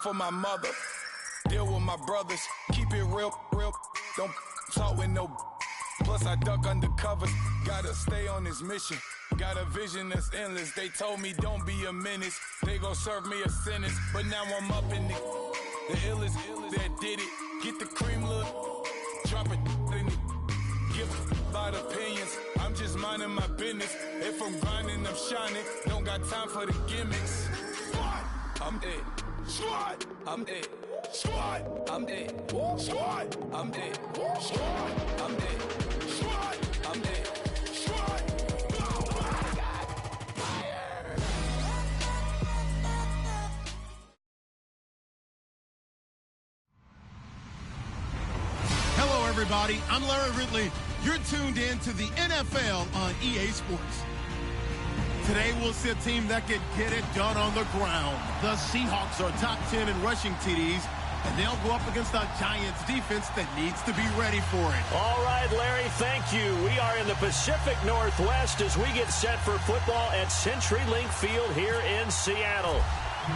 for my mother. Deal with my brothers, keep it real. Don't talk with no. Plus I duck undercover. Gotta stay on this mission. Got a vision that's endless. They told me don't be a menace. They gon' serve me a sentence. But now I'm up in the illest that did it. Get the cream, look. Drop it in it. Give about opinions. I'm just minding my business. If I'm grinding, I'm shining. Don't got time for the gimmicks. Squad, I'm it. Squad, I'm it. Squad, I'm it. Squad, I'm it. Squad, I'm it. Squad, I'm it. Squad. Hello, everybody. I'm Larry Ridley. You're tuned in to the NFL on EA Sports. Today, we'll see a team that can get it done on the ground. The Seahawks are top 10 in rushing TDs, and they'll go up against a Giants defense that needs to be ready for it. All right, Larry, thank you. We are in the Pacific Northwest as we get set for football at CenturyLink Field here in Seattle.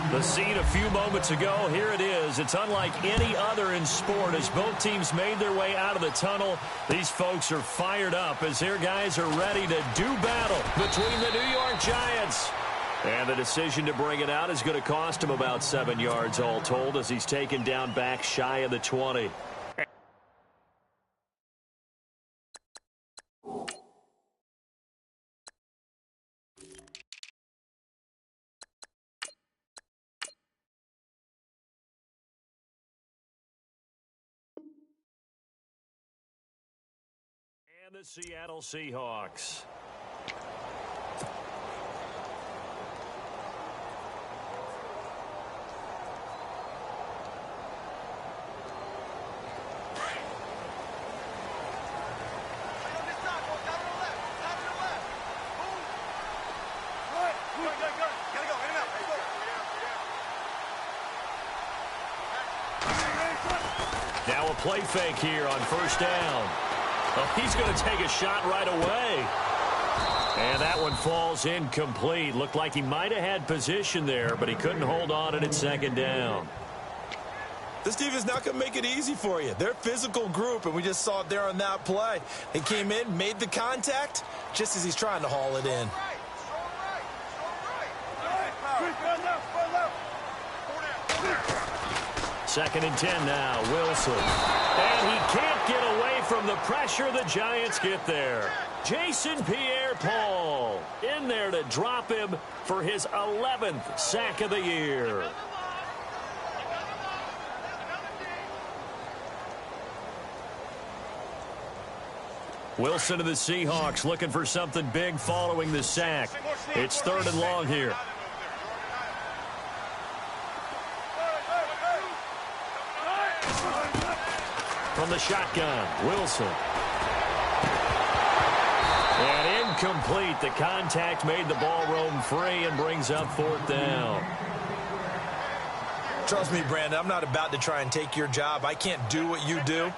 The scene a few moments ago, here it is. It's unlike any other in sport as both teams made their way out of the tunnel. These folks are fired up as their guys are ready to do battle between the New York Giants. And the decision to bring it out is going to cost him about 7 yards all told as he's taken down back shy of the 20. And the Seattle Seahawks. Now a play fake here on first down. Oh, he's going to take a shot right away. And that one falls incomplete. Looked like he might have had position there, but he couldn't hold on at second down. This defense not going to make it easy for you. They're a physical group, and we just saw it there on that play. They came in, made the contact, just as he's trying to haul it in. Second and 10 now, Wilson. And he can't get away from the pressure. The Giants get there. Jason Pierre-Paul in there to drop him for his 11th sack of the year. Wilson of the Seahawks looking for something big following the sack. It's third and long here. From the shotgun, Wilson. And incomplete. The contact made the ball roam free and brings up fourth down. Trust me, Brandon, I'm not about to try and take your job. I can't do what you do.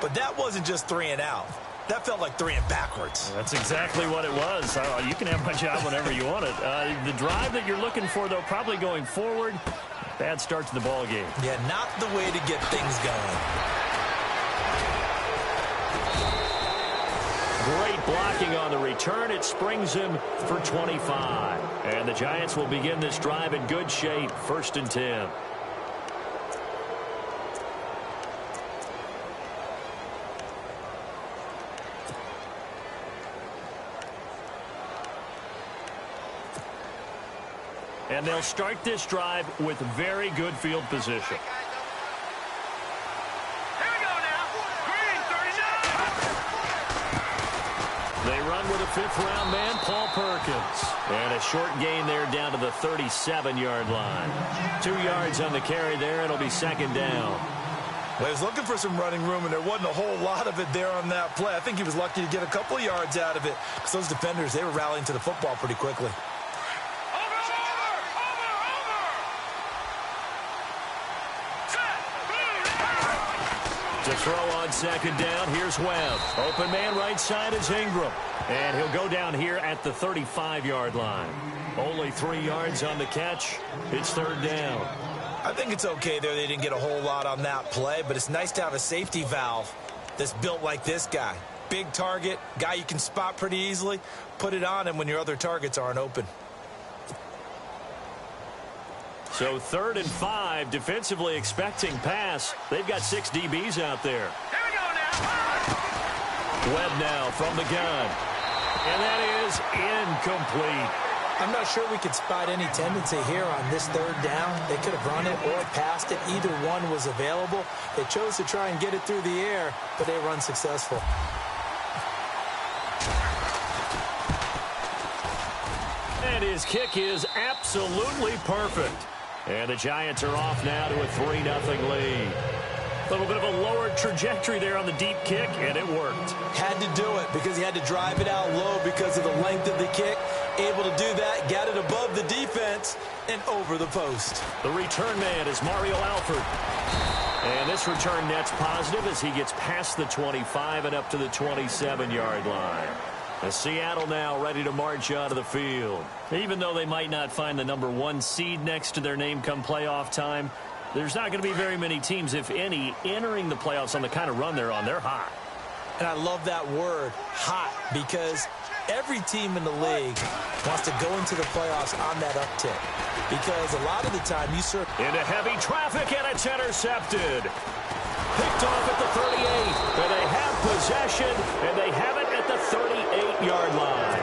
But that wasn't just 3 and out. That felt like 3 and backwards. That's exactly what it was. You can have my job whenever you want it. The drive that you're looking for, though, probably going forward. Bad start to the ball game. Yeah, not the way to get things going. Great blocking on the return. It springs him for 25. And the Giants will begin this drive in good shape. First and 10. And they'll start this drive with very good field position. They run with a fifth-round man, Paul Perkins. And a short gain there down to the 37-yard line. 2 yards on the carry there. It'll be second down. Well, he was looking for some running room, and there wasn't a whole lot of it there on that play. I think he was lucky to get a couple of yards out of it because those defenders, they were rallying to the football pretty quickly. To throw on second down, here's Webb. Open man right side is Ingram. And he'll go down here at the 35-yard line. Only 3 yards on the catch. It's third down. I think it's okay there. They didn't get a whole lot on that play, but it's nice to have a safety valve that's built like this guy. Big target, guy you can spot pretty easily. Put it on him when your other targets aren't open. So 3rd and 5, defensively expecting pass. They've got 6 DBs out there. Here we go now. Webb now from the gun. And that is incomplete. I'm not sure we could spot any tendency here on this 3rd down. They could have run it or passed it. Either one was available. They chose to try and get it through the air, but they were unsuccessful. And his kick is absolutely perfect. And the Giants are off now to a 3-0 lead. A little bit of a lower trajectory there on the deep kick, and it worked. Had to do it because he had to drive it out low because of the length of the kick. Able to do that, got it above the defense, and over the post. The return man is Mario Alford. And this return net's positive as he gets past the 25 and up to the 27-yard line. As Seattle now ready to march onto the field. Even though they might not find the number 1 seed next to their name come playoff time, there's not going to be very many teams, if any, entering the playoffs on the kind of run they're on. They're hot. And I love that word, hot, because every team in the league wants to go into the playoffs on that uptick. Because a lot of the time you serve into heavy traffic, and it's intercepted. Picked off at the 38, and they have possession, and they have it at the 38-yard line.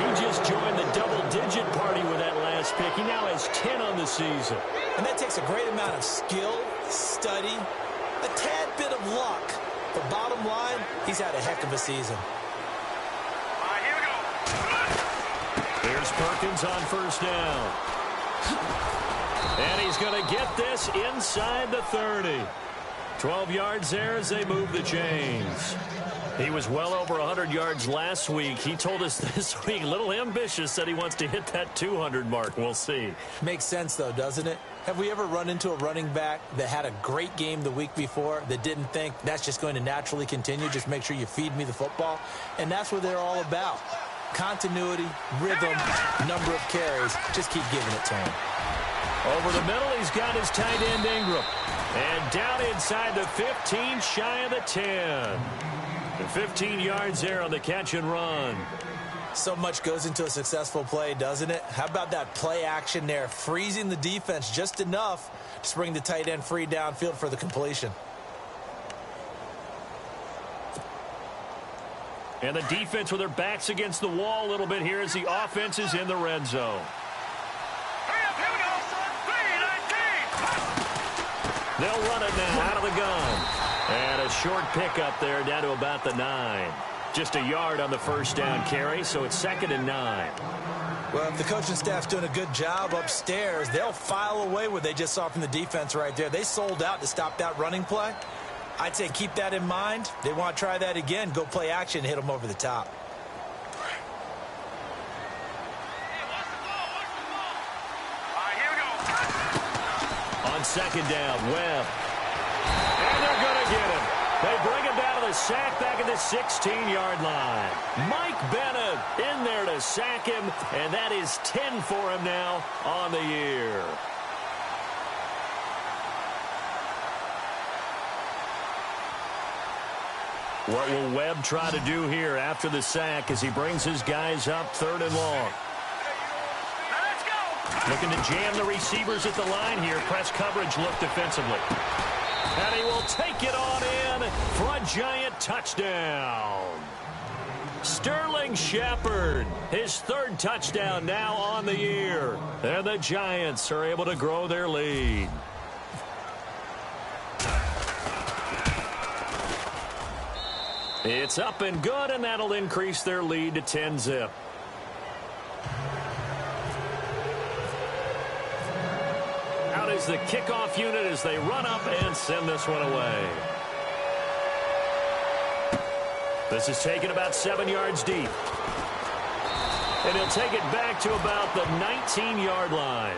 He just joined the double-digit party with that last pick. He now has 10 on the season. And that takes a great amount of skill, study, a tad bit of luck. But bottom line, he's had a heck of a season. All right, here we go. Here's Perkins on 1st down. And he's going to get this inside the 30. 12 yards there as they move the chains. He was well over 100 yards last week. He told us this week, a little ambitious, that he wants to hit that 200 mark. We'll see. Makes sense, though, doesn't it? Have we ever run into a running back that had a great game the week before that didn't think that's just going to naturally continue? Just make sure you feed me the football. And that's what they're all about. Continuity, rhythm, number of carries. Just keep giving it to him. Over the middle, he's got his tight end Ingram. And down inside the 15, shy of the 10. And 15 yards there on the catch and run. So much goes into a successful play, doesn't it? How about that play action there? Freezing the defense just enough to bring the tight end free downfield for the completion. And the defense with their backs against the wall a little bit here as the offense is in the red zone. They'll run it now out of the gun. And a short pickup there down to about the 9. Just a yard on the 1st down carry, so it's 2nd and 9. Well, if the coaching staff's doing a good job upstairs, they'll file away what they just saw from the defense right there. They sold out to stop that running play. I'd say keep that in mind. They want to try that again. Go play action, hit them over the top. On 2nd down, Webb. And they're going to get him. They bring him down to the sack back at the 16-yard line. Mike Bennett in there to sack him, and that is 10 for him now on the year. What will Webb try to do here after the sack as he brings his guys up 3rd and long? Looking to jam the receivers at the line here. Press coverage look defensively. And he will take it on in for a giant touchdown. Sterling Shepard, his 3rd touchdown now on the year. And the Giants are able to grow their lead. It's up and good, and that'll increase their lead to 10-zip. Out is the kickoff unit as they run up and send this one away. This is taken about 7 yards deep. And he'll take it back to about the 19-yard line.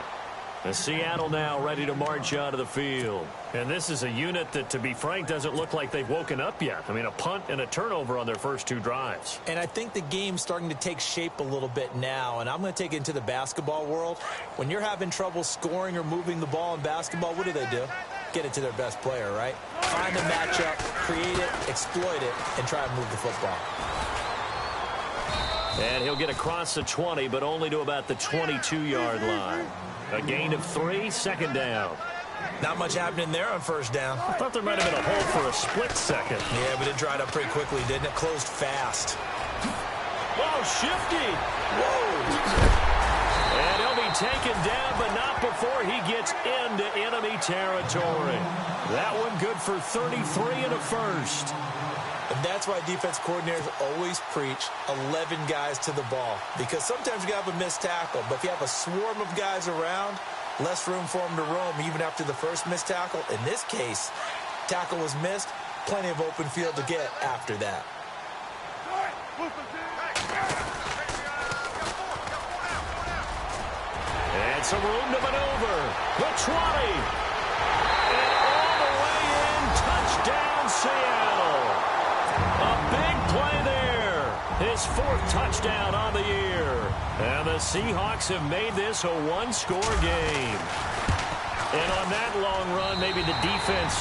And Seattle now ready to march out of the field. And this is a unit that, to be frank, doesn't look like they've woken up yet. I mean, a punt and a turnover on their first 2 drives. And I think the game's starting to take shape a little bit now. And I'm going to take it into the basketball world. When you're having trouble scoring or moving the ball in basketball, what do? Get it to their best player, right? Find a matchup, create it, exploit it, and try to move the football. And he'll get across the 20, but only to about the 22-yard line. A gain of 3, second down. Not much happening there on first down. I thought there might have been a hole for a split second. Yeah, but it dried up pretty quickly, didn't it? Closed fast. Whoa, shifty. Whoa. And he'll be taken down, but not before he gets into enemy territory. That one good for 33 and a first. And that's why defense coordinators always preach 11 guys to the ball. Because sometimes you have a missed tackle, but if you have a swarm of guys around, less room for them to roam even after the first missed tackle. In this case, tackle was missed, plenty of open field to get after that. And some room to maneuver. The 20. And all the way in. Touchdown, Seattle. A big play there. His 4th touchdown on the year. And the Seahawks have made this a 1-score game. And on that long run, maybe the defense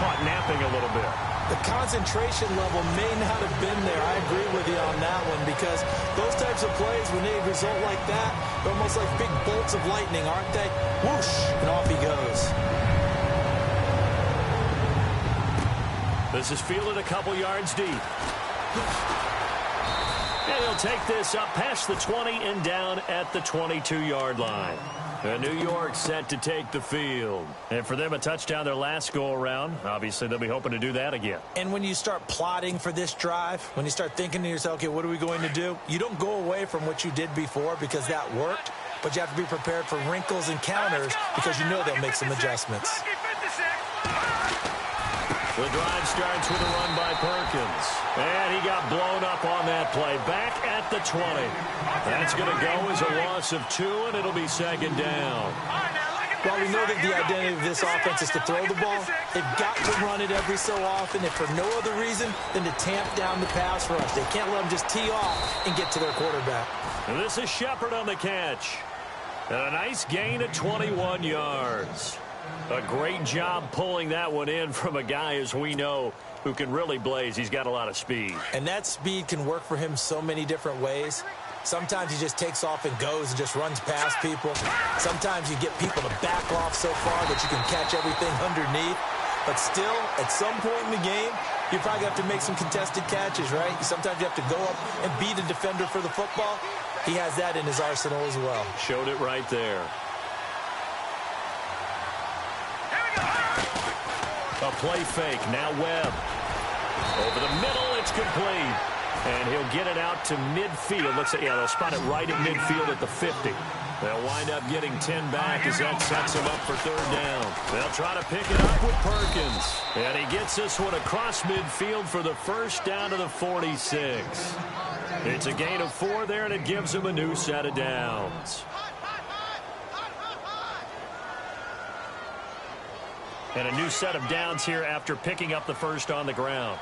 caught napping a little bit. The concentration level may not have been there. I agree with you on that one because those types of plays, when they result like that, they're almost like big bolts of lightning, aren't they? Whoosh, and off he goes. This is fielded a couple yards deep. And he'll take this up past the 20 and down at the 22-yard line. And New York set to take the field. And for them, a touchdown their last go-around. Obviously, they'll be hoping to do that again. And when you start plotting for this drive, when you start thinking to yourself, okay, what are we going to do? You don't go away from what you did before because that worked, but you have to be prepared for wrinkles and counters because you know they'll make some adjustments. The drive starts with a run by Perkins. And he got blown up on that play. Back at the 20. That's going to go as a loss of 2, and it'll be second down. While we know that the identity of this offense is to throw the ball, they've got to run it every so often, if for no other reason than to tamp down the pass rush. They can't let them just tee off and get to their quarterback. And this is Shepard on the catch. And a nice gain of 21 yards. A great job pulling that one in from a guy, as we know, who can really blaze. He's got a lot of speed. And that speed can work for him so many different ways. Sometimes he just takes off and goes and just runs past people. Sometimes you get people to back off so far that you can catch everything underneath. But still, at some point in the game, you probably have to make some contested catches, right? Sometimes you have to go up and beat a defender for the football. He has that in his arsenal as well. Showed it right there. A play fake. Now Webb. Over the middle, it's complete. And he'll get it out to midfield. Looks like, yeah, they'll spot it right at midfield at the 50. They'll wind up getting 10 back as that sets him up for third down. They'll try to pick it up with Perkins. And he gets this one across midfield for the first down to the 46. It's a gain of 4 there, and it gives him a new set of downs. And a new set of downs here after picking up the first on the ground.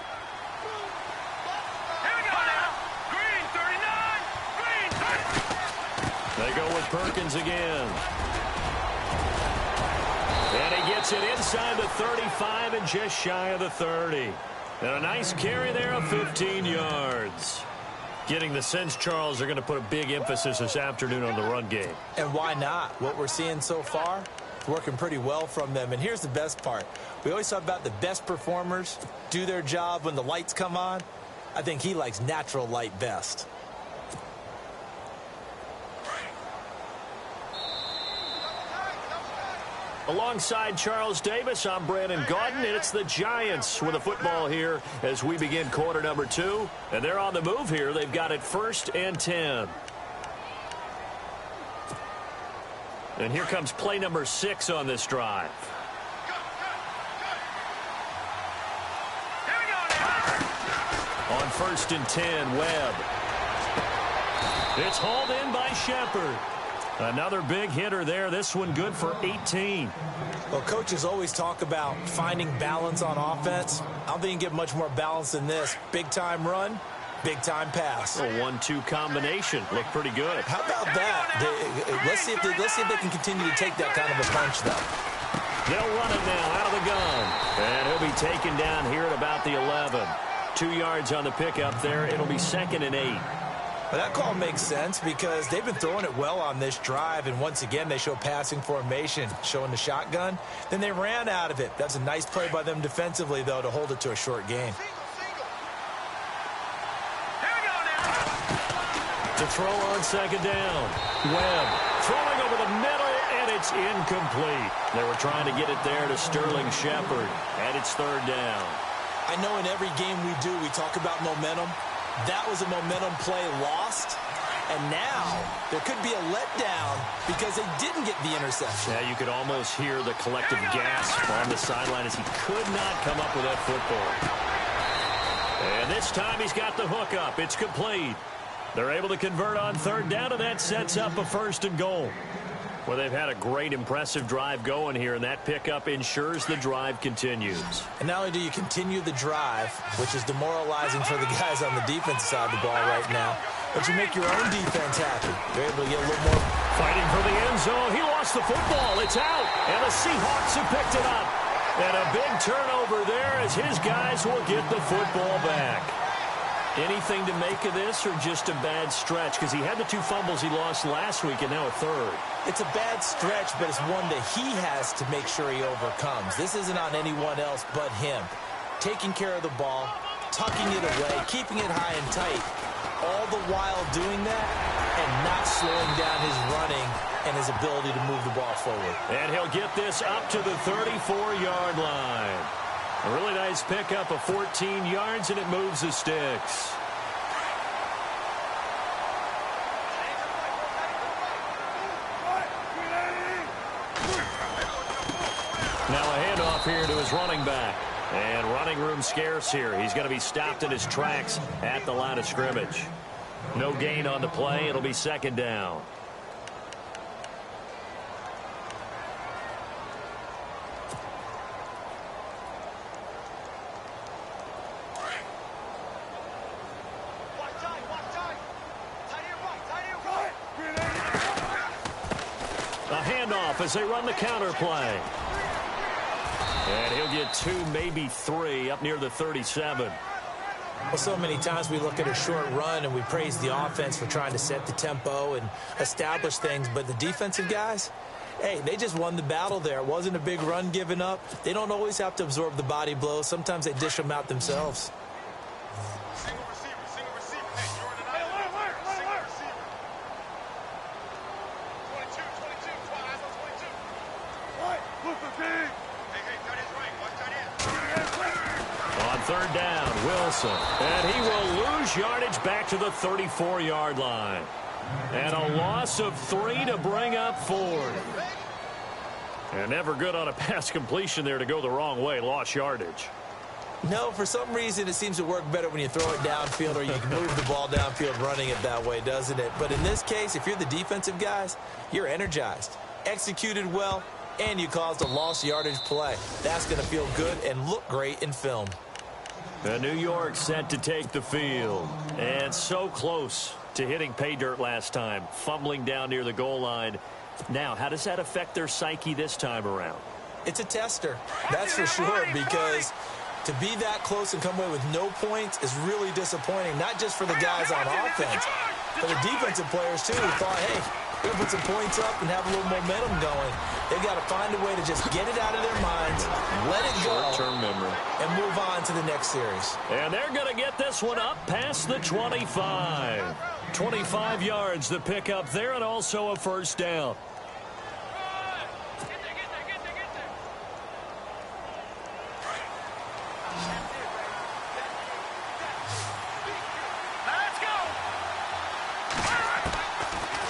Here we go now. Green 39. Green 30. They go with Perkins again. And he gets it inside the 35 and just shy of the 30. And a nice carry there of 15 yards. Getting the sense, Charles, they're going to put a big emphasis this afternoon on the run game. And why not? What we're seeing so far, it's working pretty well from them. And here's the best part. We always talk about the best performers do their job when the lights come on. I think he likes natural light best. Alongside Charles Davis, I'm Brandon Gaudin, and it's the Giants with the football here as we begin quarter number 2. And they're on the move here. They've got it 1st and 10. And here comes play number 6 on this drive. On 1st and 10, Webb. It's hauled in by Shepard. Another big hitter there. This one good for 18. Well, coaches always talk about finding balance on offense. I don't think you can get much more balance than this. Big-time run, big-time pass. A 1-2 combination. Looked pretty good. How about that? Let's see if they can continue to take that kind of a punch, though. They'll run it now out of the gun. And he'll be taken down here at about the 11. 2 yards on the pickup there. It'll be 2nd and 8. Well, that call makes sense because they've been throwing it well on this drive, and once again they show passing formation, showing the shotgun. Then they ran out of it. That's a nice play by them defensively, though, to hold it to a short gain. To throw on 2nd down. Webb throwing over the middle, and it's incomplete. They were trying to get it there to Sterling Shepard, and it's 3rd down. I know in every game we do, we talk about momentum. That was a momentum play lost, and now there could be a letdown because they didn't get the interception. Yeah, you could almost hear the collective gasp on the sideline as he could not come up with that football. And this time he's got the hook up. It's complete. They're able to convert on 3rd down, and that sets up a 1st and goal. Well, they've had a great, impressive drive going here, and that pickup ensures the drive continues. And not only do you continue the drive, which is demoralizing for the guys on the defense side of the ball right now, but you make your own defense happy. You're able to get a little more. Fighting for the end zone. He lost the football. It's out, and the Seahawks have picked it up. And a big turnover there as his guys will get the football back. Anything to make of this or just a bad stretch? Because he had the 2 fumbles he lost last week and now a 3rd. It's a bad stretch, but it's one that he has to make sure he overcomes. This isn't on anyone else but him. Taking care of the ball, tucking it away, keeping it high and tight, all the while doing that and not slowing down his running and his ability to move the ball forward. And he'll get this up to the 34-yard line. A really nice pickup of 14 yards, and it moves the sticks. Now a handoff here to his running back. And running room scarce here. He's going to be stopped in his tracks at the line of scrimmage. No gain on the play. It'll be 2nd down. As they run the counter play. And he'll get 2, maybe 3 up near the 37. Well, so many times we look at a short run and we praise the offense for trying to set the tempo and establish things, but the defensive guys, hey, they just won the battle there. It wasn't a big run given up. They don't always have to absorb the body blows. Sometimes they dish them out themselves. On 3rd down, Wilson. And he will lose yardage back to the 34-yard line. And a loss of 3 to bring up 4. And never good on a pass completion there to go the wrong way. Lost yardage. No, for some reason it seems to work better when you throw it downfield or you can move the ball downfield running it that way, doesn't it? But in this case, if you're the defensive guys, you're energized, executed well, and you caused a lost yardage play. That's going to feel good and look great in film. And New York set to take the field. And so close to hitting pay dirt last time, fumbling down near the goal line. Now, how does that affect their psyche this time around? It's a tester, that's for sure, because to be that close and come away with no points is really disappointing, not just for the guys on offense, but the defensive players, too, who thought, hey, we're going to put some points up and have a little momentum going. They've got to find a way to just get it out of their minds, let it go, short-term memory, and move on to the next series. And they're going to get this one up past the 25. 25 yards the pick up there, and also a 1st down.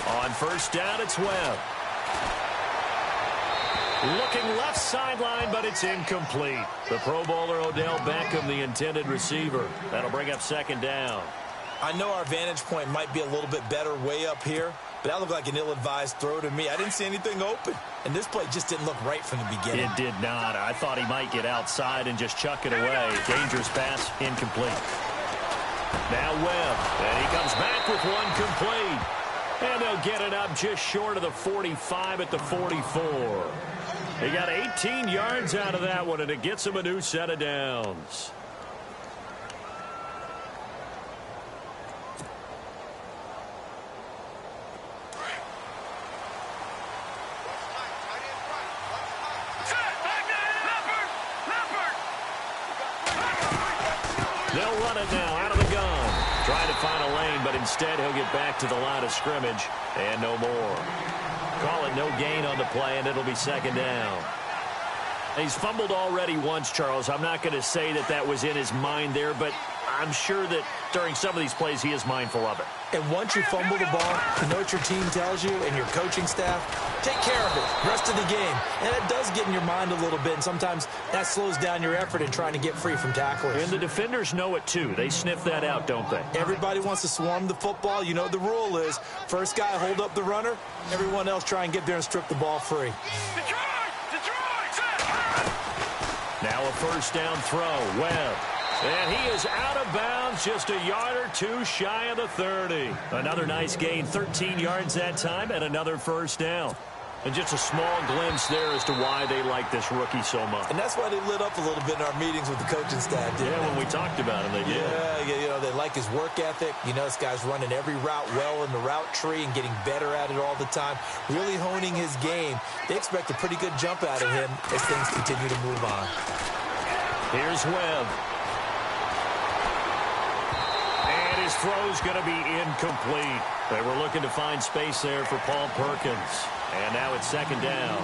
On 1st down, it's Webb. Looking left sideline, but it's incomplete. The Pro Bowler Odell Beckham, the intended receiver. That'll bring up 2nd down. I know our vantage point might be a little bit better way up here, but that looked like an ill-advised throw to me. I didn't see anything open, and this play just didn't look right from the beginning. It did not. I thought he might get outside and just chuck it away. Dangerous pass, incomplete. Now Webb, and he comes back with one complete. And they'll get it up just short of the 45 at the 44. He got 18 yards out of that one, and it gets him a new set of downs. They'll run it now out of the gun. Trying to find a lane, but instead he'll get back to the line of scrimmage and no more. Call it no gain on the play, and it'll be second down. He's fumbled already once, Charles. I'm not going to say that that was in his mind there, but I'm sure that during some of these plays he is mindful of it. And once you fumble the ball, you know what your team tells you and your coaching staff? Take care of it, rest of the game. And it does get in your mind a little bit, and sometimes that slows down your effort in trying to get free from tacklers. And the defenders know it too. They sniff that out, don't they? Everybody wants to swarm the football. You know what the rule is. First guy hold up the runner, everyone else try and get there and strip the ball free. Now a first down throw, Webb. And he is out of bounds, just a yard or two shy of the 30. Another nice gain, 13 yards that time, and another first down. And just a small glimpse there as to why they like this rookie so much. And that's why they lit up a little bit in our meetings with the coaching staff, didn't they? When we talked about him, they did. Yeah, you know, they like his work ethic. You know, this guy's running every route well in the route tree and getting better at it all the time, really honing his game. They expect a pretty good jump out of him as things continue to move on. Here's Webb. And his throw's going to be incomplete. They were looking to find space there for Paul Perkins. And now it's second down.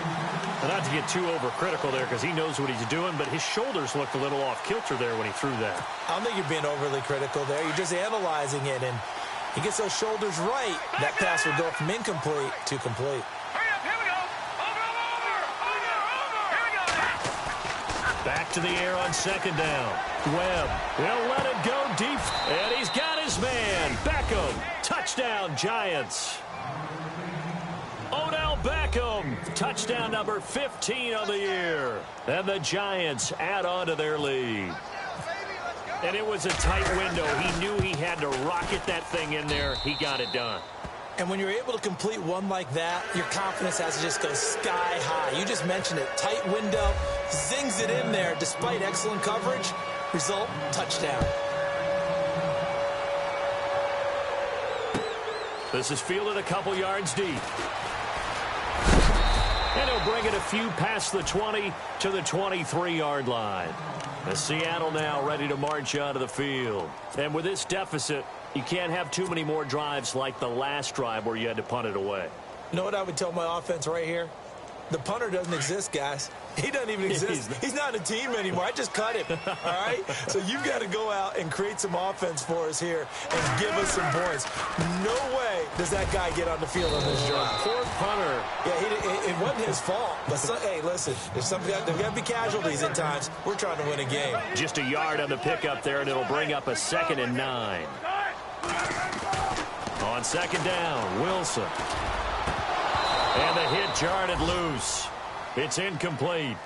And not to get too overcritical there because he knows what he's doing, but his shoulders looked a little off kilter there when he threw that. I don't think you're being overly critical there. You're just analyzing it, and he gets those shoulders right. That pass will go from incomplete to complete. Back to the air on second down. Webb, he'll let it go deep, and he's got his man. Beckham, touchdown Giants. Odell Beckham, touchdown number 15 of the year. And the Giants add on to their lead. And it was a tight window. He knew he had to rocket that thing in there. He got it done. And when you're able to complete one like that, your confidence has to just go sky high. You just mentioned it. Tight window, zings it in there despite excellent coverage. Result, touchdown. This is fielded a couple yards deep. And he'll bring it a few past the 20 to the 23-yard line. The Seattle now ready to march out of the field. And with this deficit, you can't have too many more drives like the last drive where you had to punt it away. You know what I would tell my offense right here? The punter doesn't exist, guys. He doesn't even exist. He's not a team anymore. I just cut him, all right? So you've got to go out and create some offense for us here and give us some points. No way does that guy get on the field on this drive. Poor punter. Yeah, it wasn't his fault. But, hey, listen, there's got to be casualties at times. We're trying to win a game. Just a yard on the pickup there, and it'll bring up a 2nd and 9. On second down, Wilson. And the hit jarred it loose. It's incomplete.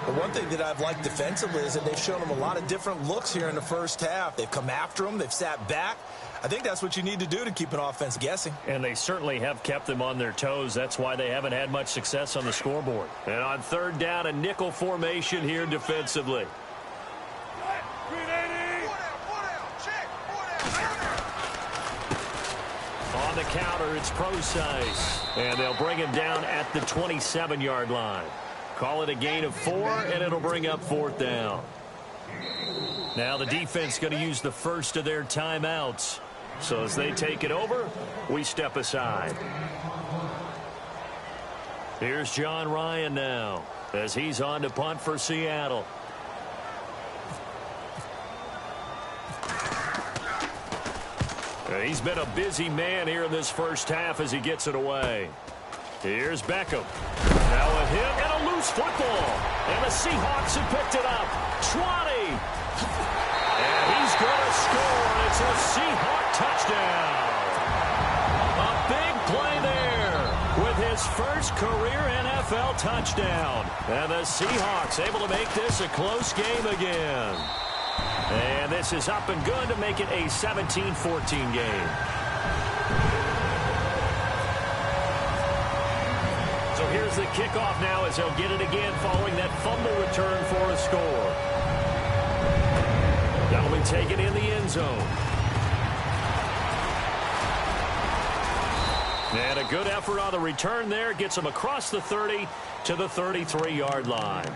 The one thing that I've liked defensively is that they've shown him a lot of different looks here in the first half. They've come after him. They've sat back. I think that's what you need to do to keep an offense guessing. And they certainly have kept them on their toes. That's why they haven't had much success on the scoreboard. And on third down, a nickel formation here defensively. On the counter, it's Procise. And they'll bring him down at the 27-yard line. Call it a gain of 4, and it'll bring up 4th down. Now the defense going to use the first of their timeouts. So as they take it over, we step aside. Here's John Ryan now as he's on to punt for Seattle. He's been a busy man here in this first half as he gets it away. Here's Beckham. Now a hit and a loose football. And the Seahawks have picked it up. 20. And he's going to score. It's a Seahawk touchdown. A big play there with his first career NFL touchdown. And the Seahawks able to make this a close game again. And this is up and good to make it a 17-14 game. So here's the kickoff now as they'll get it again following that fumble return for a score. That'll be taken in the end zone. And a good effort on the return there. Gets them across the 30 to the 33-yard line.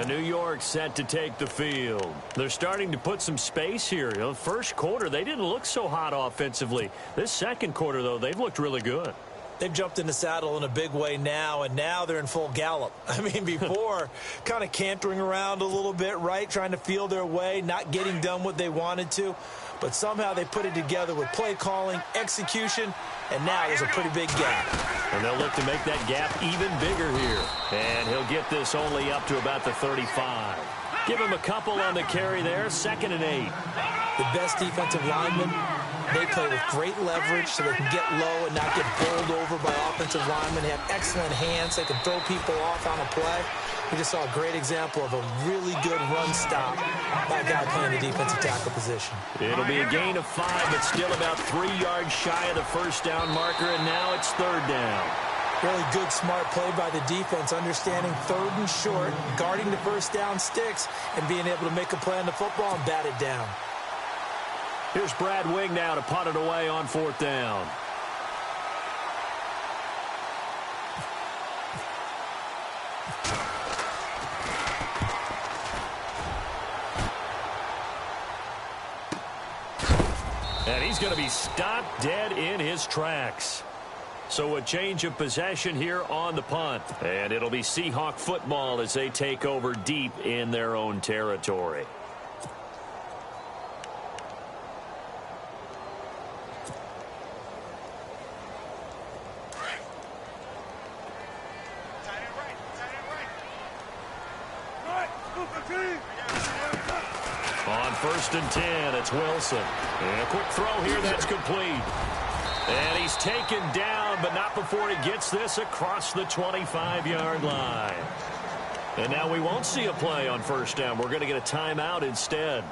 New York set to take the field. They're starting to put some space here. You know, first quarter, they didn't look so hot offensively. This second quarter, though, they've looked really good. They've jumped in the saddle in a big way now, and now they're in full gallop. I mean, before, kind of cantering around a little bit, right, trying to feel their way, not getting done what they wanted to. But somehow they put it together with play calling, execution, and now there's a pretty big gap. And they'll look to make that gap even bigger here. And he'll get this only up to about the 35. Give him a couple on the carry there, 2nd and 8. The best defensive linemen, they play with great leverage so they can get low and not get bowled over by offensive linemen. They have excellent hands. They can throw people off on a play. We just saw a great example of a really good run stop by a guy playing the defensive tackle position. It'll be a gain of 5, but still about 3 yards shy of the first down marker, and now it's 3rd down. Really good, smart play by the defense, understanding 3rd and short, guarding the first down sticks, and being able to make a play on the football and bat it down. Here's Brad Wing now to punt it away on 4th down. And he's going to be stopped dead in his tracks. So a change of possession here on the punt. And it'll be Seahawk football as they take over deep in their own territory. On 1st and 10, it's Wilson. And a quick throw here that's complete. And he's taken down, but not before he gets this across the 25-yard line. And now we won't see a play on 1st down. We're going to get a timeout instead,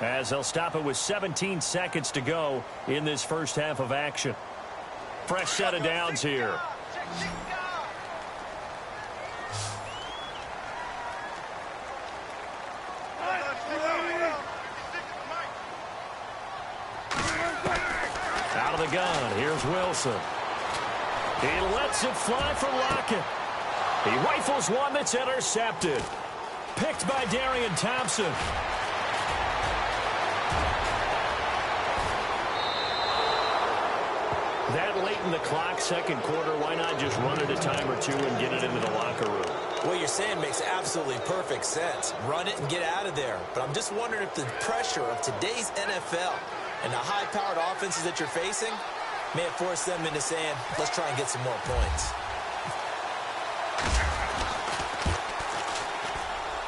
as they'll stop it with 17 seconds to go in this first half of action. Fresh set of downs here. Out of the gun, here's Wilson. He lets it fly for Lockett. He rifles one that's intercepted. Picked by Darian Thompson. That late in the clock, second quarter, why not just run it a time or two and get it into the locker room? What you're saying makes absolutely perfect sense. Run it and get out of there. But I'm just wondering if the pressure of today's NFL and the high-powered offenses that you're facing may have forced them into saying, let's try and get some more points.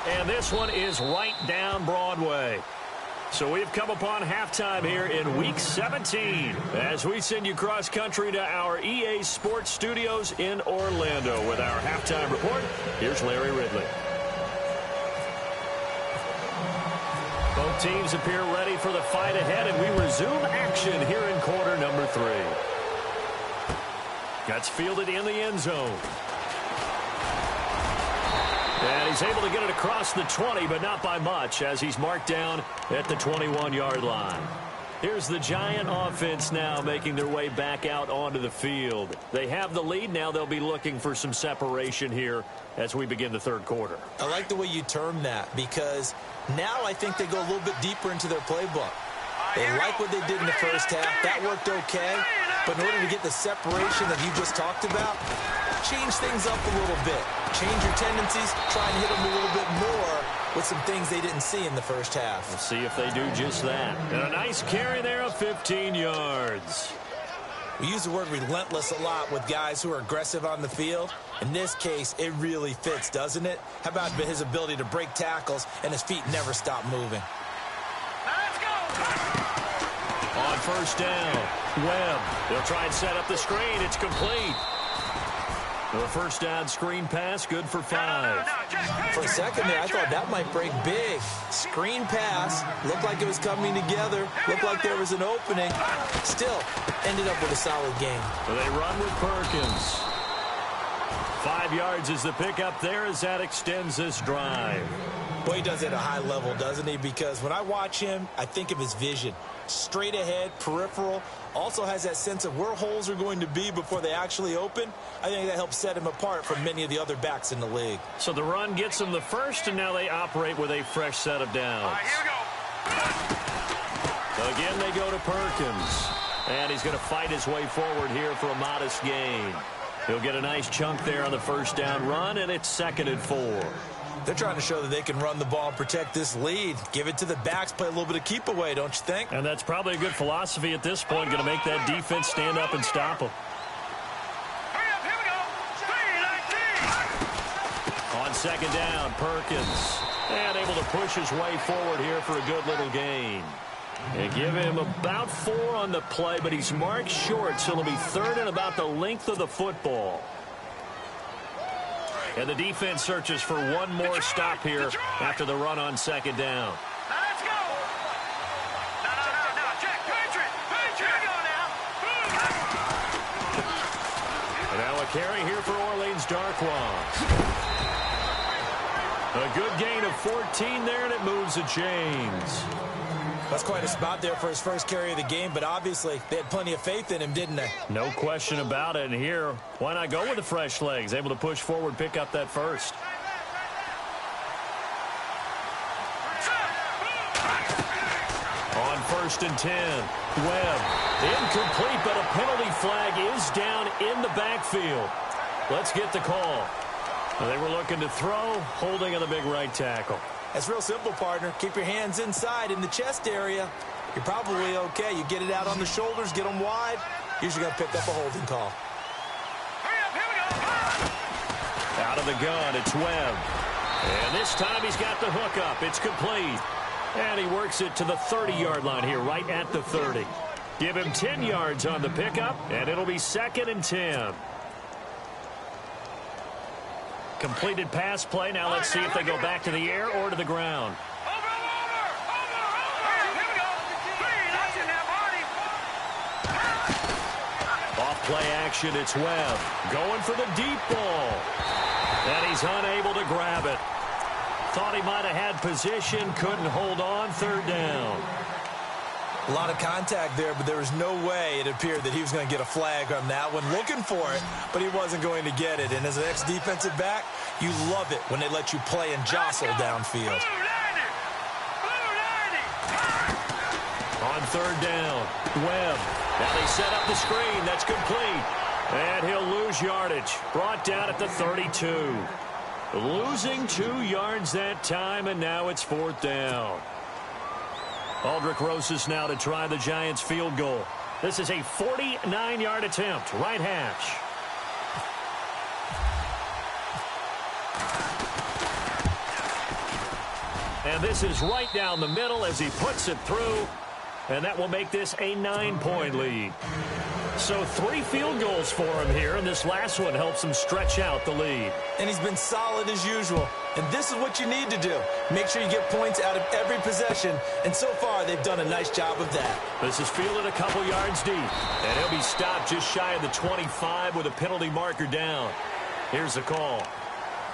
And this one is right down Broadway. So we've come upon halftime here in Week 17 as we send you cross-country to our EA Sports Studios in Orlando with our halftime report. Here's Larry Ridley. Both teams appear ready for the fight ahead, and we resume action here in quarter number 3. That's fielded in the end zone. And he's able to get it across the 20, but not by much, as he's marked down at the 21-yard line. Here's the Giant offense now making their way back out onto the field. They have the lead. Now they'll be looking for some separation here as we begin the third quarter. I like the way you term that, because now I think they go a little bit deeper into their playbook. They like what they did in the first half. That worked okay. But in order to get the separation that you just talked about, change things up a little bit. Change your tendencies. Try and hit them a little bit more with some things they didn't see in the first half. We'll see if they do just that. And a nice carry there of 15 yards. We use the word relentless a lot with guys who are aggressive on the field. In this case, it really fits, doesn't it? How about his ability to break tackles and his feet never stop moving? On first down, Webb. They'll try and set up the screen. It's complete. The first down screen pass, good for 5. For a second there, I thought that might break big. Screen pass, looked like it was coming together, looked like there was an opening. Still, ended up with a solid game. So they run with Perkins. 5 yards is the pickup there as that extends this drive. Well, he does it at a high level, doesn't he? Because when I watch him, I think of his vision. Straight ahead, peripheral. Also has that sense of where holes are going to be before they actually open. I think that helps set him apart from many of the other backs in the league. So the run gets them the first, and now they operate with a fresh set of downs. All right, here we go. Again, they go to Perkins. And he's going to fight his way forward here for a modest gain. He'll get a nice chunk there on the first down run, and it's 2nd and 4. They're trying to show that they can run the ball and protect this lead. Give it to the backs, play a little bit of keep away, don't you think? And that's probably a good philosophy at this point, going to make that defense stand up and stop them. Hurry up, here we go. 3-19. On 2nd down, Perkins. And able to push his way forward here for a good little gain. And give him about 4 on the play, but he's marked short, so it'll be 3rd and about the length of the football. And the defense searches for one more stop here after the run on 2nd down. Now let's go. No, Jack, Patriot. Here we go now. And now a carry here for Orleans Darkwa. A good gain of 14 there, and it moves the chains. That's quite a spot there for his first carry of the game, but obviously they had plenty of faith in him, didn't they? No question about it. And here, why not go with the fresh legs? Able to push forward, pick up that first. On 1st and 10, Webb. Incomplete, but a penalty flag is down in the backfield. Let's get the call. They were looking to throw, holding on the big right tackle. That's real simple, partner. Keep your hands inside in the chest area. You're probably okay. You get it out on the shoulders, get them wide. Usually going to pick up a holding call. Hurry up, here we go. Out of the gun, it's Webb. And this time he's got the hook up. It's complete. And he works it to the 30-yard line here, right at the 30. Give him 10 yards on the pickup, and it'll be 2nd and 10. Completed pass play. Now let's see if they go back to the air or to the ground. Over. Here we go. 3-19 now, Marty. Off play action, it's Webb. Going for the deep ball. And he's unable to grab it. Thought he might have had position, couldn't hold on. 3rd down. A lot of contact there, but there was no way it appeared that he was going to get a flag on that one. Looking for it, but he wasn't going to get it. And as an ex-defensive back, you love it when they let you play and jostle downfield. On 3rd down, Webb. Now they set up the screen. That's complete. And he'll lose yardage. Brought down at the 32. Losing 2 yards that time, and now it's 4th down. Aldrich Rosas now to try the Giants field goal. This is a 49-yard attempt, right hash. And this is right down the middle as he puts it through. And that will make this a 9-point lead. So 3 field goals for him here, and this last one helps him stretch out the lead. And he's been solid as usual. And this is what you need to do. Make sure you get points out of every possession. And so far, they've done a nice job of that. This is fielded a couple yards deep. And he'll be stopped just shy of the 25 with a penalty marker down. Here's the call.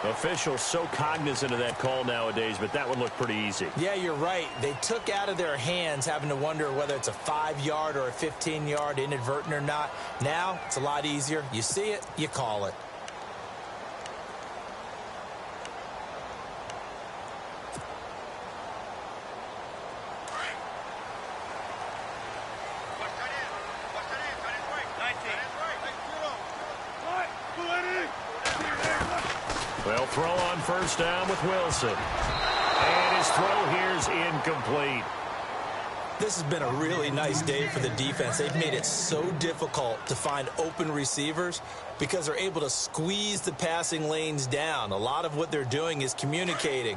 Officials so cognizant of that call nowadays, but that would look pretty easy. Yeah, you're right. They took out of their hands having to wonder whether it's a 5-yard or a 15-yard, inadvertent or not. Now, it's a lot easier. You see it, you call it. They'll throw on 1st down with Wilson. And his throw here's incomplete. This has been a really nice day for the defense. They've made it so difficult to find open receivers because they're able to squeeze the passing lanes down. A lot of what they're doing is communicating.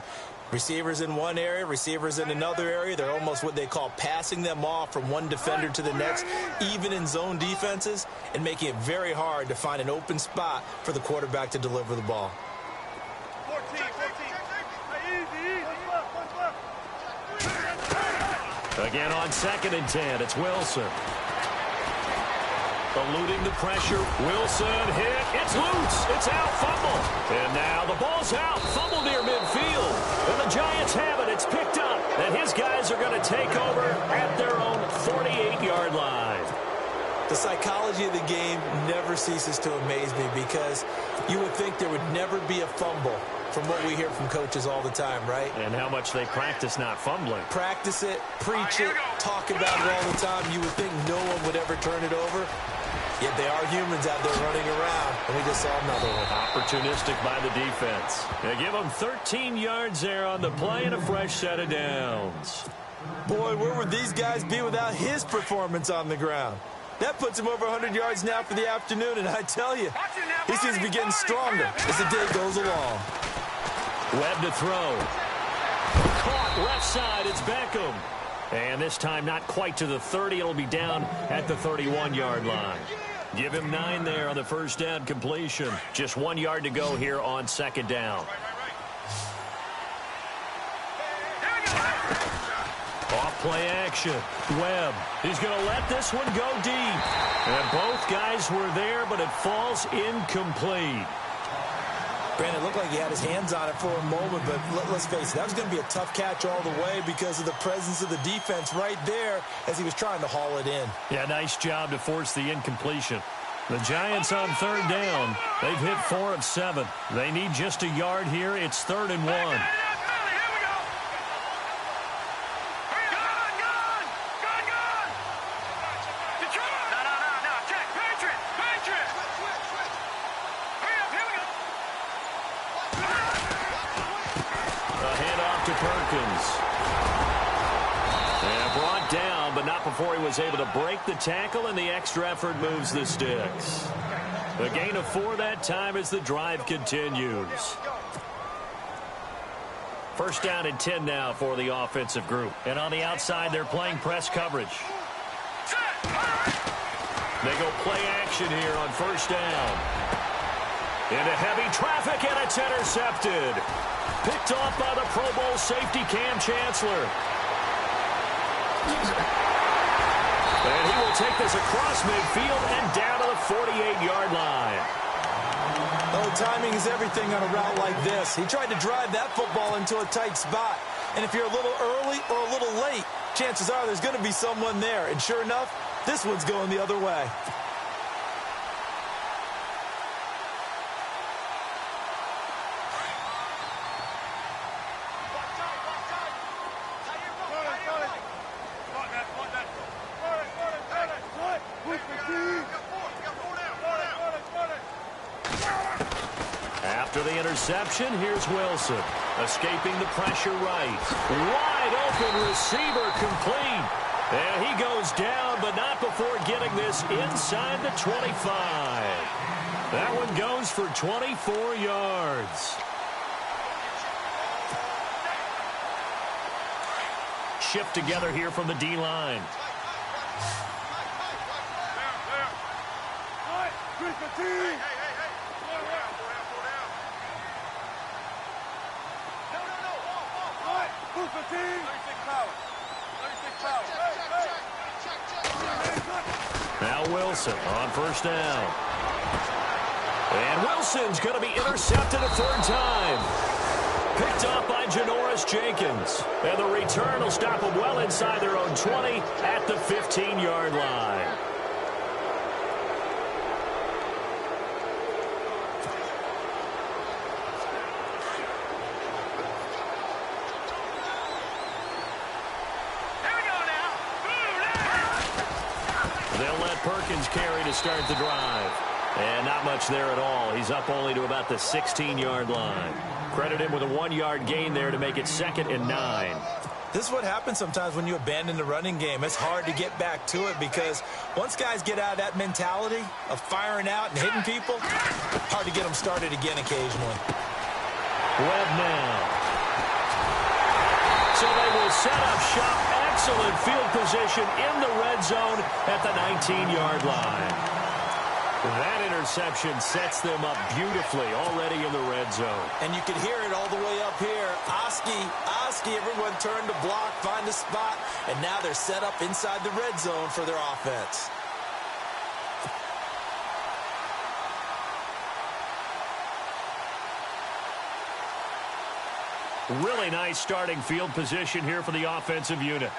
Receivers in one area, receivers in another area. They're almost what they call passing them off from one defender to the next, even in zone defenses, and making it very hard to find an open spot for the quarterback to deliver the ball. 14. Again on 2nd and 10, it's Wilson. Eluding the pressure. Wilson hit. It's loose. It's out. Fumble. And now the ball's out. Fumble near midfield. And the Giants have it. It's picked up. And his guys are going to take over at their own 48-yard line. The psychology of the game never ceases to amaze me because you would think there would never be a fumble from what we hear from coaches all the time, right? And how much they practice not fumbling. Practice it, preach it, talk about it all the time. You would think no one would ever turn it over. Yet they are humans out there running around, and we just saw another one. Opportunistic by the defense. They give them 13 yards there on the play and a fresh set of downs. Boy, where would these guys be without his performance on the ground? That puts him over 100 yards now for the afternoon, and I tell you, he seems to be getting stronger as the day goes along. Webb to throw. Caught left side, it's Beckham. And this time not quite to the 30. It'll be down at the 31-yard line. Give him 9 there on the first down completion. Just 1 yard to go here on 2nd down. Off play action. Webb. He's going to let this one go deep. And both guys were there, but it falls incomplete. Brandon, it looked like he had his hands on it for a moment, but let's face it, that was going to be a tough catch all the way because of the presence of the defense right there as he was trying to haul it in. Yeah, nice job to force the incompletion. The Giants on 3rd down. They've hit 4 of 7. They need just a yard here. It's 3rd and 1. Before he was able to break the tackle, and the extra effort moves the sticks. A gain of 4 that time as the drive continues. First down and 10 now for the offensive group. And on the outside, they're playing press coverage. They go play action here on first down. Into heavy traffic, and it's intercepted. Picked off by the Pro Bowl safety Cam Chancellor. And he will take this across midfield and down to the 48-yard line. Oh, timing is everything on a route like this. He tried to drive that football into a tight spot. And if you're a little early or a little late, chances are there's going to be someone there. And sure enough, this one's going the other way. Interception. Here's Wilson. Escaping the pressure right. Wide open receiver complete. And he goes down, but not before getting this inside the 25. That one goes for 24 yards. Shift together here from the D-line. Now Wilson on first down. And Wilson's going to be intercepted a 3rd time. Picked off by Janoris Jenkins. And the return will stop them well inside their own 20 at the 15-yard line. Perkins carry to start the drive. And not much there at all. He's up only to about the 16-yard line. Credit him with a 1-yard gain there to make it 2nd and 9. This is what happens sometimes when you abandon the running game. It's hard to get back to it because once guys get out of that mentality of firing out and hitting people, hard to get them started again occasionally. Webb now. set up shop. Excellent field position in the red zone at the 19-yard line. That interception sets them up beautifully already in the red zone. And you can hear it all the way up here. Oski, everyone turned to block, find a spot, and now they're set up inside the red zone for their offense. Really nice starting field position here for the offensive unit.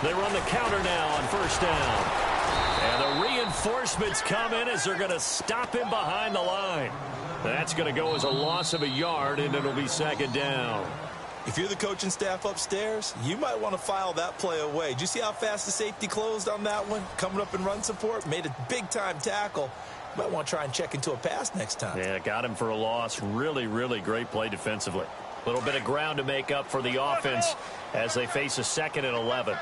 They run the counter now on first down. And the reinforcements come in as they're going to stop him behind the line. That's going to go as a loss of a yard, and it'll be second down. If you're the coaching staff upstairs, you might want to file that play away. Did you see how fast the safety closed on that one? Coming up in run support, made a big-time tackle. You might want to try and check into a pass next time. Yeah, got him for a loss. Really, really great play defensively. A little bit of ground to make up for the offense as they face a 2nd and 11.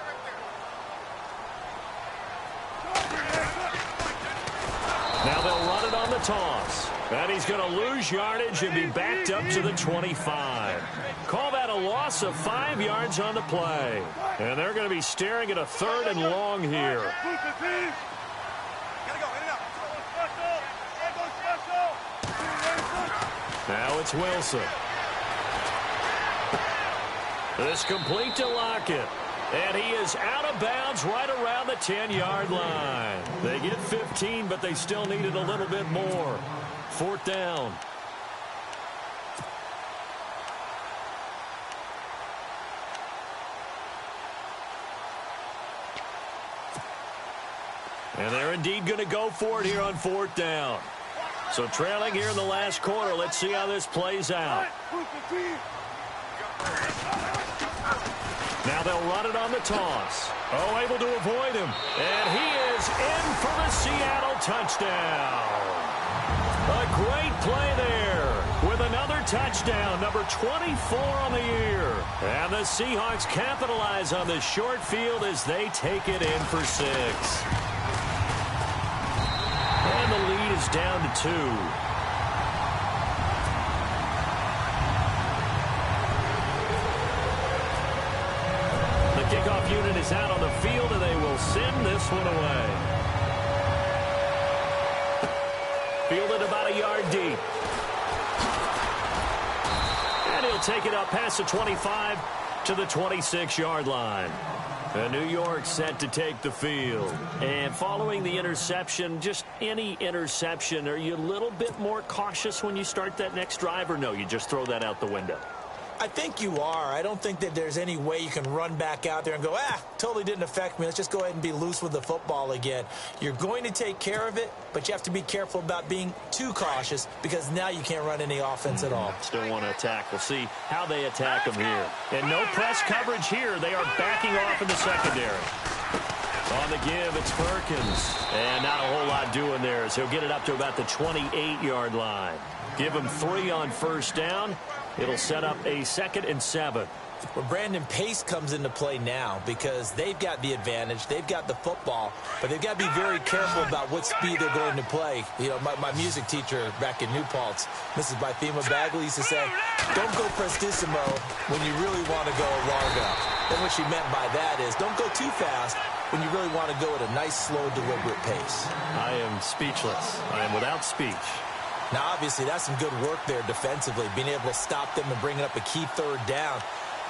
Now they'll run it on the toss. And he's going to lose yardage and be backed up to the 25. Call that a loss of 5 yards on the play. And they're going to be staring at a 3rd and long here. Now it's Wilson. This complete to Lockett. And he is out of bounds right around the 10-yard line. They get 15, but they still needed a little bit more. 4th down. And they're indeed going to go for it here on 4th down. So trailing here in the last quarter. Let's see how this plays out. Now they'll run it on the toss. Oh, able to avoid him. And he is in for the Seattle touchdown. A great play there with another touchdown, number 24 on the year. And the Seahawks capitalize on this short field as they take it in for 6. And the lead is down to 2. Kickoff unit is out on the field, and they will send this one away. Fielded about a yard deep. And he'll take it up past the 25 to the 26-yard line. And New York set to take the field. And following the interception, just any interception, are you a little bit more cautious when you start that next drive, or no, you just throw that out the window? I think you are. I don't think that there's any way you can run back out there and go, totally didn't affect me. Let's just go ahead and be loose with the football again. You're going to take care of it, but you have to be careful about being too cautious because now you can't run any offense at all. Still want to attack. We'll see how they attack them here. And no press coverage here. They are backing off in the secondary. On the give, it's Perkins. And not a whole lot doing there as he'll get it up to about the 28-yard line. Give him 3 on first down. It'll set up a 2nd and 7. Well, Brandon, pace comes into play now because they've got the advantage. They've got the football, but they've got to be very careful about what speed they're going to play. You know, my music teacher back in New Paltz, Mrs. Bythema Bagley, used to say, don't go prestissimo when you really want to go largo. And what she meant by that is don't go too fast when you really want to go at a nice, slow, deliberate pace. I am speechless. I am without speech. Now, obviously, that's some good work there defensively, being able to stop them and bring up a key 3rd down.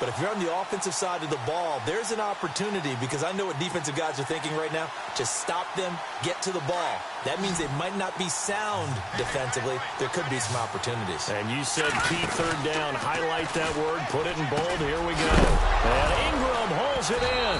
But if you're on the offensive side of the ball, there's an opportunity because I know what defensive guys are thinking right now. Just stop them, get to the ball. That means they might not be sound defensively. There could be some opportunities. And you said key 3rd down. Highlight that word. Put it in bold. Here we go. And Ingram holds it in.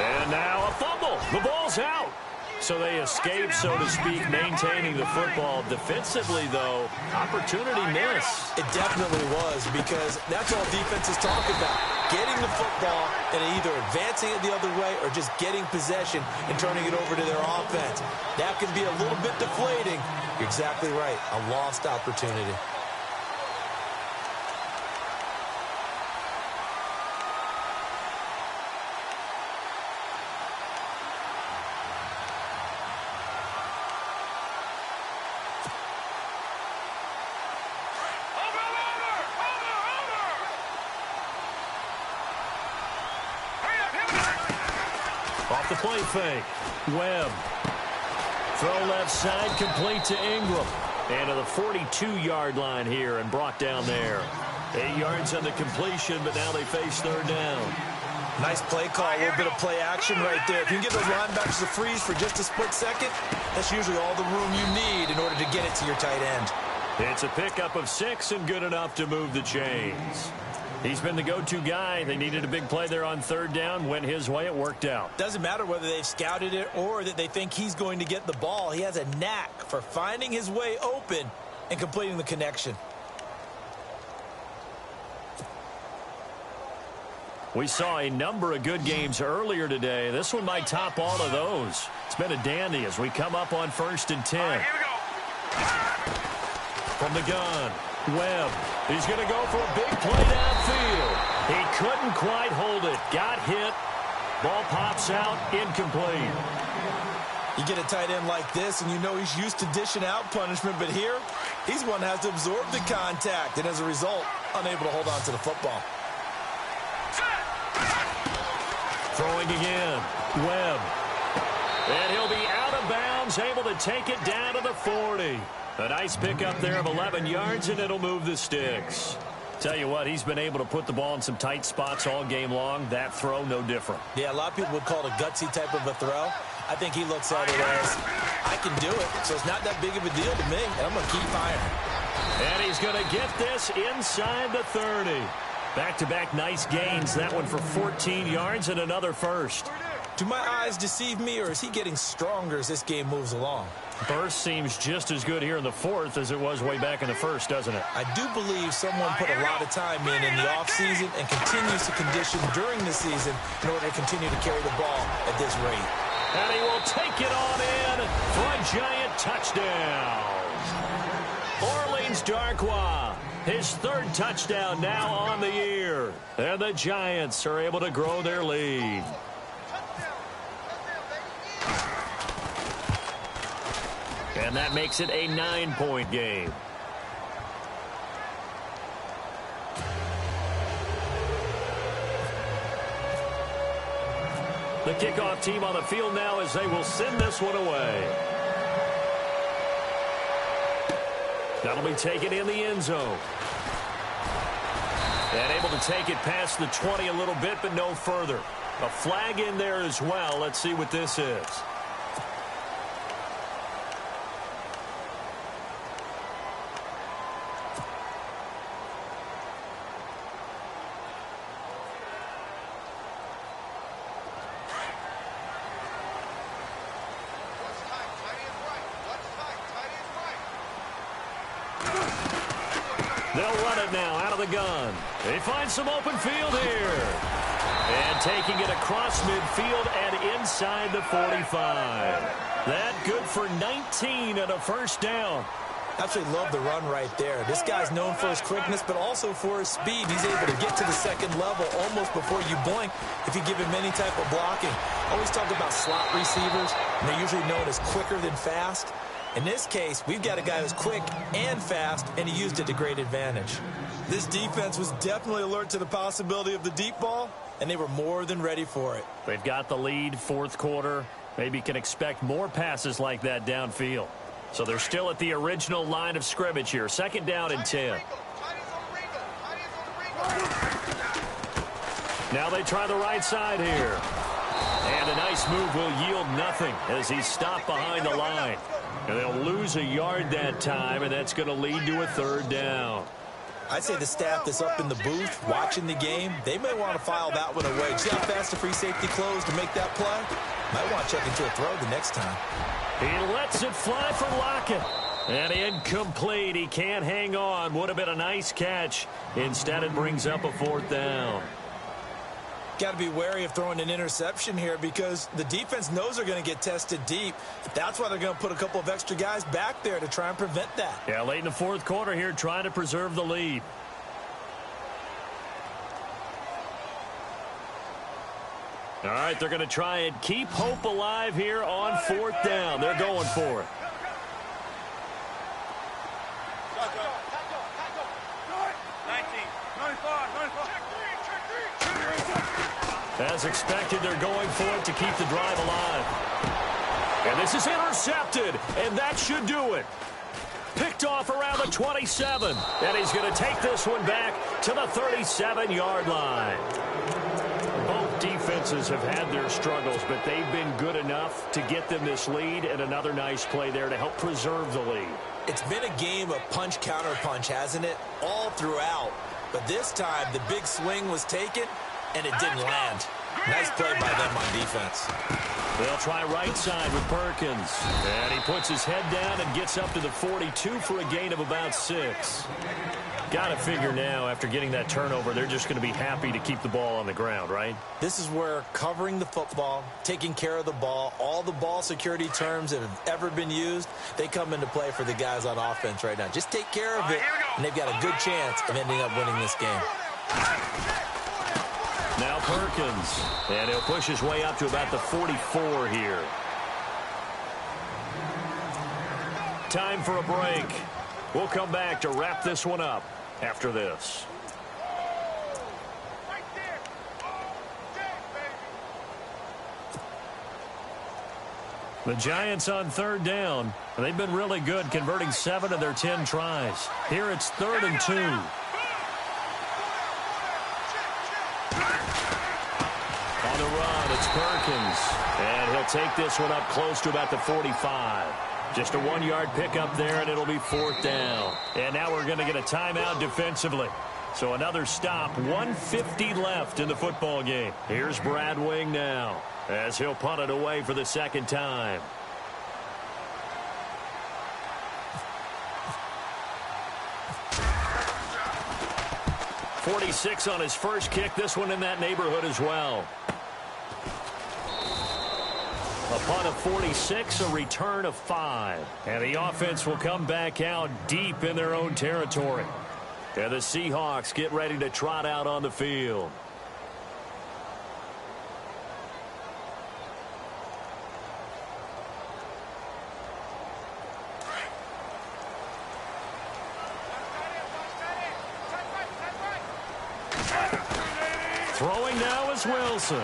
And now a fumble. The ball's out. So they escape, so to speak, maintaining the football. Defensively, though, opportunity miss. It definitely was because that's all defenses talk about. Getting the football and either advancing it the other way or just getting possession and turning it over to their offense. That can be a little bit deflating. You're exactly right. A lost opportunity. off the play fake. Webb. Throw left side, complete to Ingram. And to the 42-yard line here and brought down there. 8 yards on the completion, but now they face third down. Nice play call, a little bit of play action right there. If you can give those linebackers a freeze for just a split second, that's usually all the room you need in order to get it to your tight end. It's a pickup of 6 and good enough to move the chains. He's been the go-to guy. They needed a big play there on third down. Went his way. It worked out. Doesn't matter whether they've scouted it or that they think he's going to get the ball. He has a knack for finding his way open and completing the connection. We saw a number of good games earlier today. This one might top all of those. It's been a dandy as we come up on 1st and 10. Here we go. From the gun, Webb. He's going to go for a big play downfield. He couldn't quite hold it. Got hit. Ball pops out. Incomplete. You get a tight end like this, and you know he's used to dishing out punishment, but here, he's one that has to absorb the contact, and as a result, unable to hold on to the football. Throwing again, Webb. And he'll be out of bounds, able to take it down to the 40. A nice pickup there of 11 yards, and it'll move the sticks. Tell you what, he's been able to put the ball in some tight spots all game long. That throw, no different. Yeah, a lot of people would call it a gutsy type of a throw. I think he looks at it as, I can do it, so it's not that big of a deal to me, and I'm going to keep firing. And he's going to get this inside the 30. Back-to-back nice gains. That one for 14 yards and another first. Do my eyes deceive me, or is he getting stronger as this game moves along? Burst seems just as good here in the 4th as it was way back in the 1st, doesn't it? I do believe someone put a lot of time in the offseason and continues to condition during the season in order to continue to carry the ball at this rate. And he will take it on in for a giant touchdown. Orleans Darkwa, his 3rd touchdown now on the year. And the Giants are able to grow their lead. And that makes it a 9-point game. The kickoff team on the field now as they will send this one away. That'll be taken in the end zone. And able to take it past the 20 a little bit, but no further. A flag in there as well. Let's see what this is. They'll run it now out of the gun. They find some open field here. And taking it across midfield and inside the 45. That good for 19 and a first down. Absolutely love the run right there. This guy's known for his quickness, but also for his speed. He's able to get to the second level almost before you blink if you give him any type of blocking. Always talk about slot receivers, and they're usually known as quicker than fast. In this case, we've got a guy who's quick and fast, and he used it to great advantage. This defense was definitely alert to the possibility of the deep ball, and they were more than ready for it. They've got the lead, 4th quarter. Maybe can expect more passes like that downfield. So they're still at the original line of scrimmage here. 2nd down and 10. Now they try the right side here. And a nice move will yield nothing as he's stopped behind the line. And they'll lose a yard that time, and that's going to lead to a 3rd down. I'd say the staff that's up in the booth watching the game, they may want to file that one away. See how fast the free safety closed to make that play? Might want to check into a throw the next time. He lets it fly for Lockett. And incomplete. He can't hang on. Would have been a nice catch. Instead, it brings up a 4th down. Got to be wary of throwing an interception here because the defense knows they're going to get tested deep. That's why they're going to put a couple of extra guys back there to try and prevent that. Yeah, late in the 4th quarter here, trying to preserve the lead. All right, they're going to try and keep hope alive here on 4th down. They're going for it. As expected, they're going for it to keep the drive alive. And this is intercepted, and that should do it. Picked off around the 27, and he's going to take this one back to the 37-yard line. Both defenses have had their struggles, but they've been good enough to get them this lead, and another nice play there to help preserve the lead. It's been a game of punch-counter-punch, hasn't it? All throughout. But this time, the big swing was taken, and it didn't land. Nice play by them on defense. They'll try right side with Perkins. And he puts his head down and gets up to the 42 for a gain of about 6. Got to figure now, after getting that turnover, they're just going to be happy to keep the ball on the ground, right? This is where covering the football, taking care of the ball, all the ball security terms that have ever been used, they come into play for the guys on offense right now. Just take care of it, and they've got a good chance of ending up winning this game. Now Perkins, and he'll push his way up to about the 44 here. Time for a break. We'll come back to wrap this one up after this. The Giants on third down. They've been really good, converting 7 of their 10 tries. Here it's 3rd and 2. On the run, it's Perkins. And he'll take this one up close to about the 45. Just a 1-yard pickup there, and it'll be 4th down. And now we're going to get a timeout defensively. So another stop, 1:50 left in the football game. Here's Brad Wing now, as he'll punt it away for the second time. .46 on his first kick. This one in that neighborhood as well. A punt of 46, a return of 5. And the offense will come back out deep in their own territory. And the Seahawks get ready to trot out on the field. Throwing now is Wilson.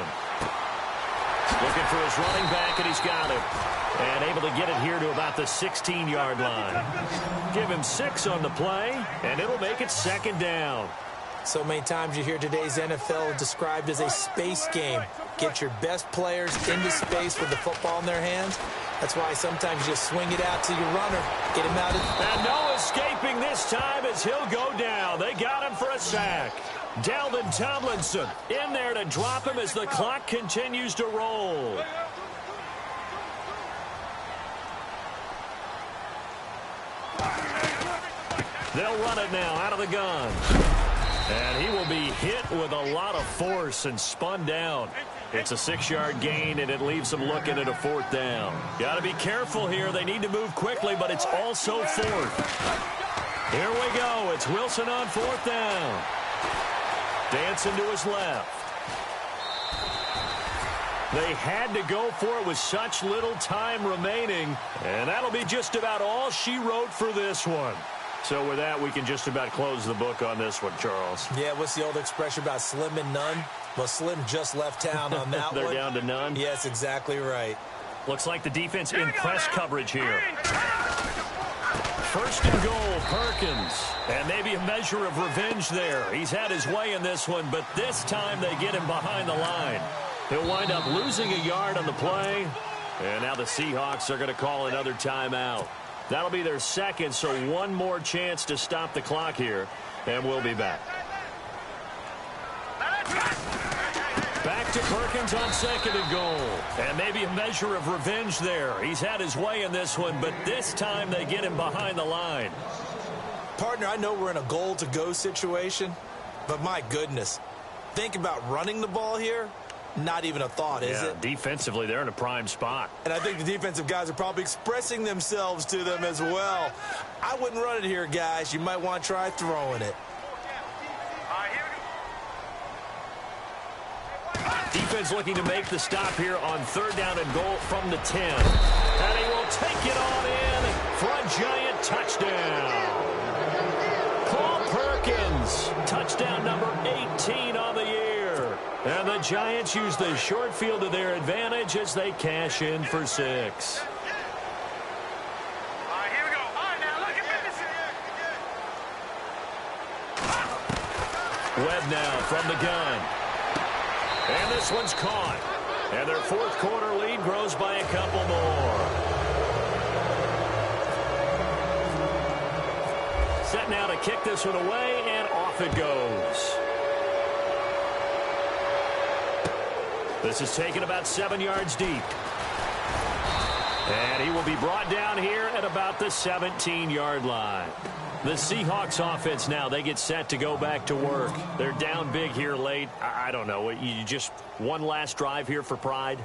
Looking for his running back, and he's got him. And able to get it here to about the 16-yard line. Give him 6 on the play, and it'll make it 2nd down. So many times you hear today's NFL described as a space game. Get your best players into space with the football in their hands. That's why sometimes you just swing it out to your runner. Get him out. And no escaping this time as he'll go down. They got him for a sack. Dalvin Tomlinson in there to drop him as the clock continues to roll. They'll run it now out of the gun. And he will be hit with a lot of force and spun down. It's a 6-yard gain, and it leaves them looking at a 4th down. Got to be careful here. They need to move quickly, but it's also 4th. Here we go. It's Wilson on 4th down. Dancing to his left. They had to go for it with such little time remaining, and that'll be just about all she wrote for this one. So with that, we can just about close the book on this one, Charles. Yeah, what's the old expression about slim and none? Well, Slim just left town on that They're one. down to none? Yes, exactly right. Looks like the defense in press coverage here. 1st and goal, Perkins. And maybe a measure of revenge there. He's had his way in this one, but this time they get him behind the line. He'll wind up losing a yard on the play. And now the Seahawks are going to call another timeout. That'll be their 2nd, so one more chance to stop the clock here. And we'll be back. Back to Perkins on 2nd and goal. And maybe a measure of revenge there. He's had his way in this one, but this time they get him behind the line. Partner, I know we're in a goal-to-go situation, but my goodness, think about running the ball here. Not even a thought, is it? Defensively, they're in a prime spot. And I think the defensive guys are probably expressing themselves to them as well. I wouldn't run it here, guys. You might want to try throwing it. Defense looking to make the stop here on 3rd down and goal from the 10. And he will take it on in for a giant touchdown. Cole Perkins, touchdown number 18 on the year. And the Giants use the short field to their advantage as they cash in for 6. All right, here we go. All right, now look at this. Webb now from the gun. And this one's caught. And their fourth quarter lead grows by a couple more. Set now to kick this one away, and off it goes. This is taken about 7 yards deep. And he will be brought down here at about the 17-yard line. The Seahawks offense now, they get set to go back to work. They're down big here late. I don't know. You just one last drive here for pride?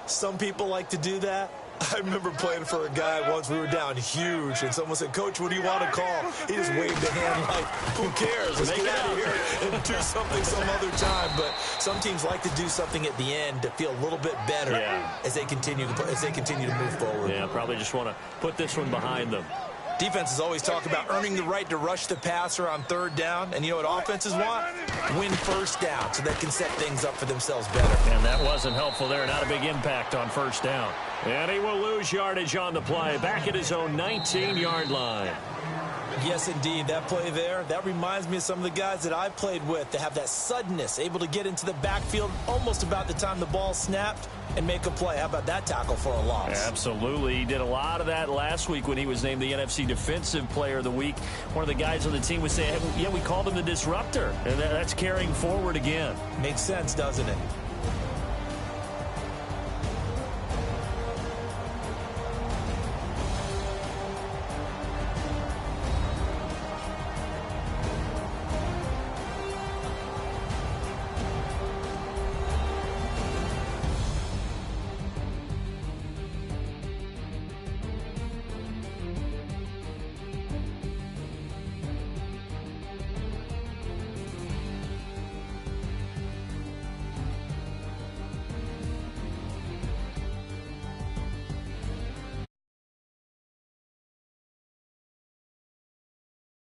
Some people like to do that. I remember playing for a guy once. We were down huge, and someone said, "Coach, what do you want to call?" He just waved a hand like, who cares? Let's get out of here and do something some other time. But some teams like to do something at the end to feel a little bit better as they continue to move forward. Yeah, probably just want to put this one behind them. Defenses always talk about earning the right to rush the passer on third down. And you know what offenses want? Win first down so they can set things up for themselves better. And that wasn't helpful there. Not a big impact on first down. And he will lose yardage on the play. Back at his own 19-yard line. Yes, indeed. That play there, that reminds me of some of the guys that I played with that have that suddenness, able to get into the backfield almost about the time the ball snapped and make a play. How about that tackle for a loss? Absolutely. He did a lot of that last week when he was named the NFC Defensive Player of the Week. One of the guys on the team was saying, hey, yeah, we called him the disruptor. And that's carrying forward again. Makes sense, doesn't it?